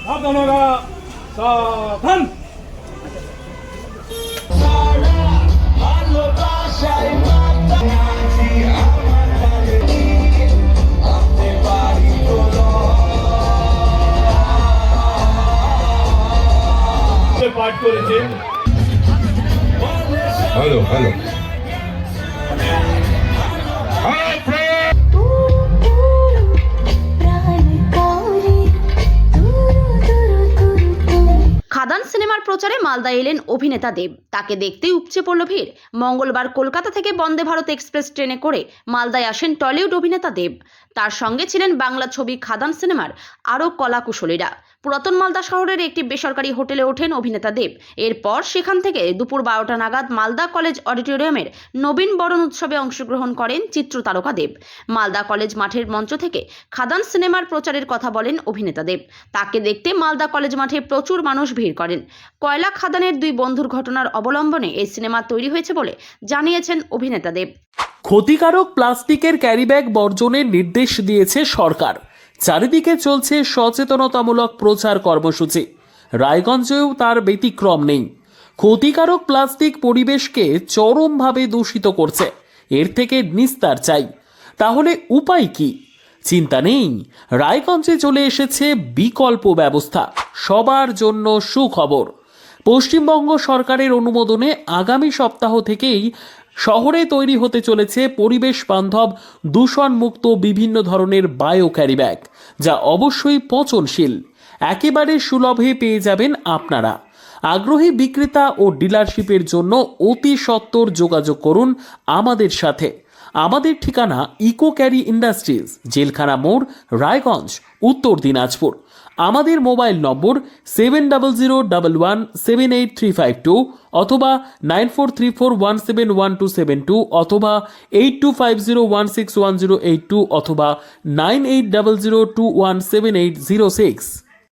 সাবধানরা সাবধান। পাঠ করেছেন। হ্যালো হ্যালো খাদান সিনেমার প্রচারে মালদা এলেন অভিনেতা দেব। তাকে দেখতেই উপচে পড়ল ভিড়। মঙ্গলবার কলকাতা থেকে বন্দে ভারত এক্সপ্রেস ট্রেনে করে মালদায় আসেন টলিউড অভিনেতা দেব। তার সঙ্গে ছিলেন বাংলা ছবি খাদান সিনেমার আরও কলাকুশলীরা। পুরাতন মালদা শহরের একটি বেসরকারি হোটেলে ওঠেন অভিনেতা দেব। এরপর সেখান থেকে দুপুর 12টা নাগাদ মালদা কলেজ অডিটোরিয়ামের নবীন বরণ উৎসবে অংশগ্রহণ করেন চিত্রতারকা দেব। মালদা কলেজ মাঠের মঞ্চ থেকে খাদান সিনেমার প্রচারের কথা বলেন অভিনেতা দেব। তাকে দেখতে মালদা কলেজ মাঠে প্রচুর মানুষ ভিড় করেন। কয়লা খাদানের দুই বন্ধুর ঘটনার অবলম্বনে এই সিনেমা তৈরি হয়েছে বলে জানিয়েছেন অভিনেতা দেব। ক্ষতিকারক প্লাস্টিকের ক্যারিব্যাগ বর্জনের নির্দেশ দিয়েছে সরকার। চারিদিকে চলছে সচেতনতামূলক প্রচার কর্মসূচি। রায়গঞ্জেও তার ব্যতিক্রম নেই। ক্ষতিকারক প্লাস্টিক পরিবেশকে চরমভাবে দূষিত করছে। এর থেকে নিস্তার চাই। তাহলে উপায় কি? চিন্তা নেই, রায়গঞ্জে চলে এসেছে বিকল্প ব্যবস্থা। সবার জন্য সুখবর। পশ্চিমবঙ্গ সরকারের অনুমোদনে আগামী সপ্তাহ থেকেই শহরে তৈরি হতে চলেছে পরিবেশ বান্ধব দূষণমুক্ত বিভিন্ন ধরনের বায়ো ক্যারিব্যাগ, যা অবশ্যই পচনশীল। একেবারে সুলভে পেয়ে যাবেন আপনারা। আগ্রহী বিক্রেতা ও ডিলারশিপের জন্য অতি সত্বর যোগাযোগ করুন আমাদের সাথে। আমাদের ঠিকানা ইকো ক্যারি ইন্ডাস্ট্রিজ, জেলখানা মোড়, রায়গঞ্জ, উত্তর দিনাজপুর। আমাদের মোবাইল নম্বর 7001178352 অথবা 9434171272 অথবা 8250161082 অথবা 9800217806।